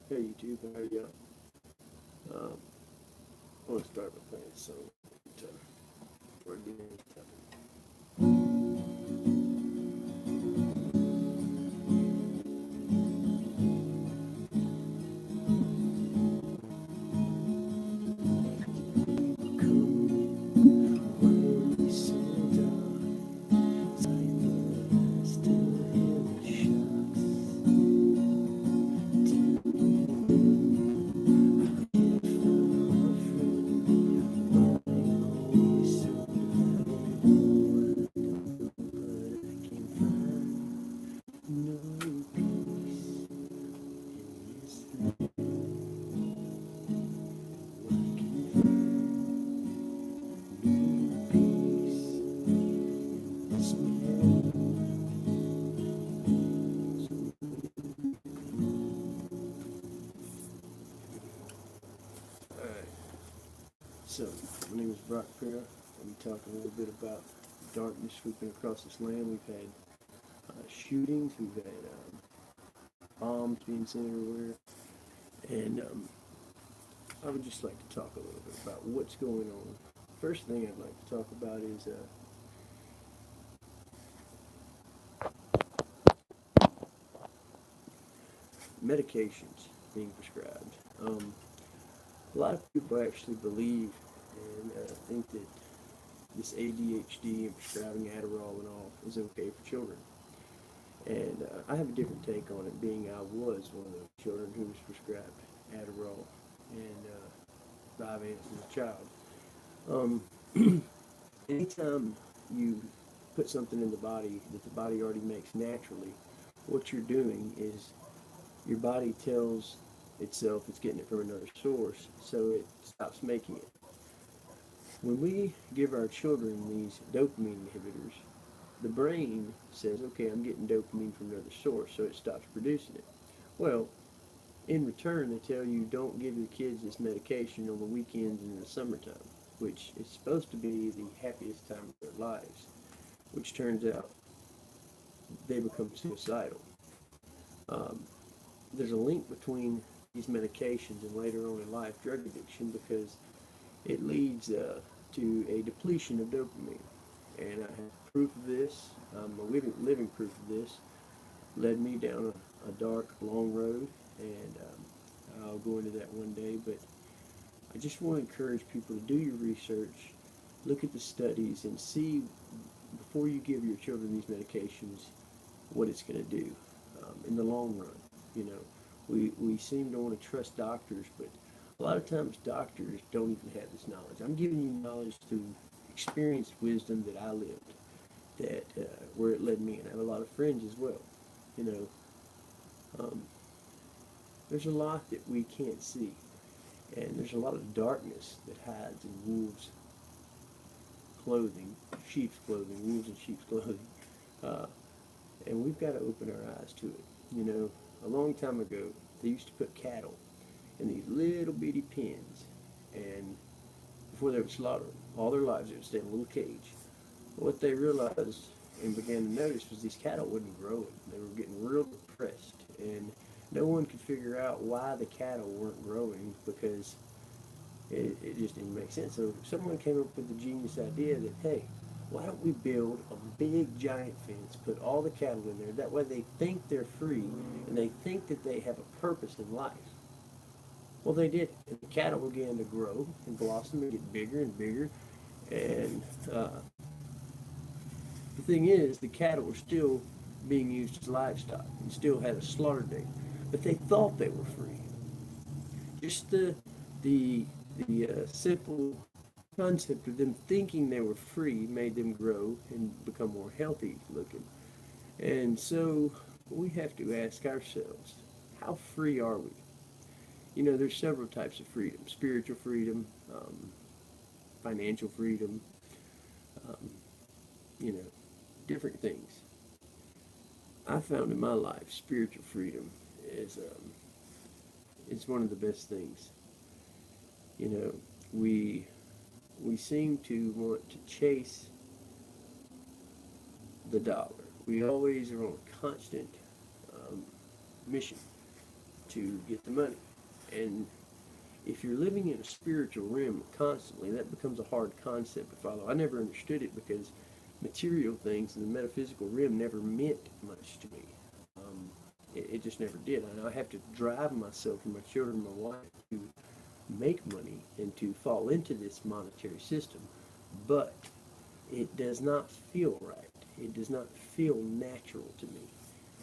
Hey YouTube, how you doing? I want to start by playing a song before I get into the topic. Alright, so my name is Brock Pritter. I'll be talking a little bit about darkness sweeping across this land. We've had shootings, we've had bombs being sent everywhere, and I would just like to talk a little bit about what's going on. First thing I'd like to talk about is medications being prescribed. A lot of people actually believe and think that this ADHD and prescribing Adderall and all is okay for children. And I have a different take on it, being I was one of those children who was prescribed Adderall and Vyvanse as a child. Anytime you put something in the body that the body already makes naturally, what you're doing is your body tells itself it's getting it from another source, so it stops making it. When we give our children these dopamine inhibitors, the brain says, okay, I'm getting dopamine from another source, so it stops producing it. Well, in return, they tell you don't give your kids this medication on the weekends and in the summertime, which is supposed to be the happiest time of their lives, which turns out they become suicidal. Um, there's a link between these medications and later on in life drug addiction because it leads to a depletion of dopamine. And I have proof of this, a living proof of this, led me down a dark, long road, and I'll go into that one day, but I just want to encourage people to do your research, look at the studies, and see before you give your children these medications what it's going to do in the long run. You know, we seem to want to trust doctors, but a lot of times doctors don't even have this knowledge. I'm giving you knowledge through experienced wisdom that I lived, that where it led me, and I have a lot of friends as well. You know, there's a lot that we can't see, and there's a lot of darkness that hides in wolves' clothing, sheep's clothing, wolves in sheep's clothing, uh, and we've got to open our eyes to it. You know, a long time ago, they used to put cattle in these little bitty pens, and before they would slaughter them, all their lives they would stay in a little cage. What they realized and began to notice was these cattle wasn't growing. They were getting real depressed, and no one could figure out why the cattle weren't growing because it just didn't make sense. So someone came up with the genius idea that, hey, why don't we build a big giant fence, put all the cattle in there, that way they think they're free and they think that they have a purpose in life. Well, they did, and the cattle began to grow and blossom and get bigger and bigger, and the thing is, the cattle were still being used as livestock and still had a slaughter date, but they thought they were free. Just the simple concept of them thinking they were free made them grow and become more healthy looking. And so we have to ask ourselves, how free are we? You know, there's several types of freedom: spiritual freedom, financial freedom, um, you know, different things. I found in my life spiritual freedom is one of the best things. You know, we we seem to want to chase the dollar. We always are on a constant um, mission to get the money. And if you're living in a spiritual realm constantly, that becomes a hard concept to follow. I never understood it because material things in the metaphysical realm never meant much to me. Um, it just never did. I have to drive myself and my children, my wife, to make money and to fall into this monetary system. But it does not feel right. It does not feel natural to me.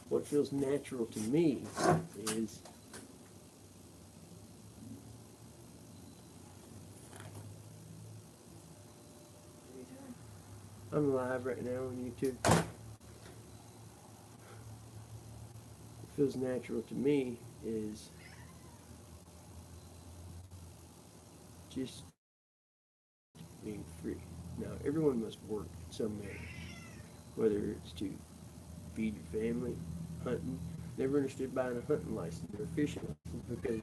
What feels natural to me is I'm live right now on YouTube. What feels natural to me is just being free. Now, everyone must work in some manner, whether it's to feed your family, hunting. Never understood buying a hunting license or a fishing license because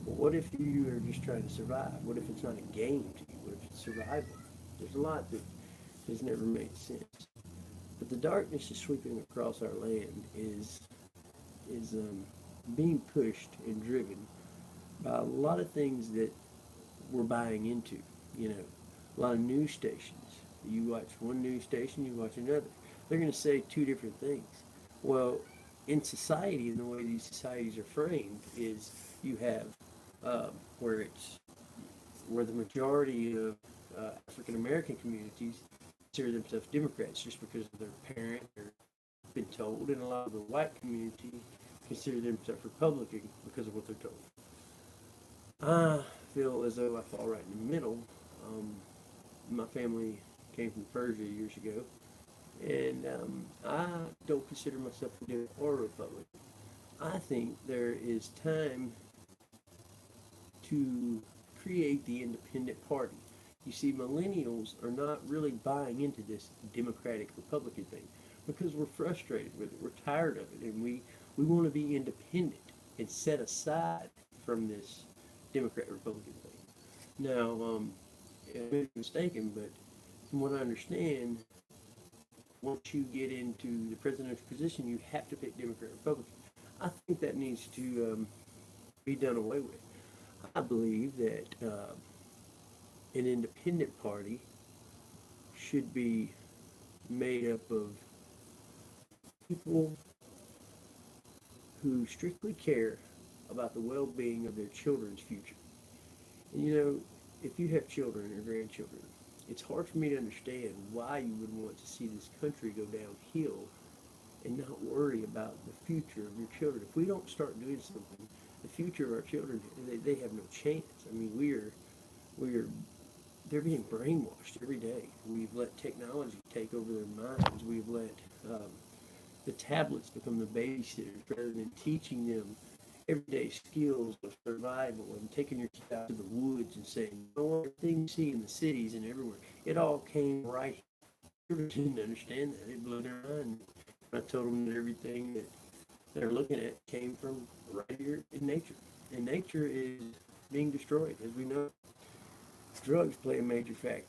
what if you are just trying to survive? What if it's not a game to you? What if it's survival? There's a lot that has never made sense. But the darkness is sweeping across our land is being pushed and driven by a lot of things that we're buying into. You know, a lot of news stations. You watch one news station, you watch another. They're going to say two different things. Well, in society, and the way these societies are framed, is you have where it's where the majority of African American communities consider themselves Democrats just because of their parent or been told, and a lot of the white community consider themselves Republican because of what they're told. I feel as though I fall right in the middle. Um, my family came from Persia years ago, and I don't consider myself a Democrat or a Republican. I think there is time to create the independent party. You see, millennials are not really buying into this Democratic Republican thing because we're frustrated with it. We're tired of it, and we want to be independent and set aside from this Democrat Republican thing. Now, I may be mistaken, but from what I understand, once you get into the presidential position, you have to pick Democrat Republican. I think that needs to be done away with. I believe that an independent party should be made up of people who strictly care about the well-being of their children's future. And you know, if you have children or grandchildren, it's hard for me to understand why you would want to see this country go downhill and not worry about the future of your children. If we don't start doing something, the future of our children, they have no chance. I mean, we are they're being brainwashed every day. We've let technology take over their minds. We've let um, the tablets become the babysitters rather than teaching them everyday skills of survival and taking your kids out to the woods and saying, you know what, everything you see in the cities and everywhere, it all came right here. They didn't understand that. It blew their mind. I told them that everything that they're looking at came from right here in nature. And nature is being destroyed, as we know. Drugs play a major factor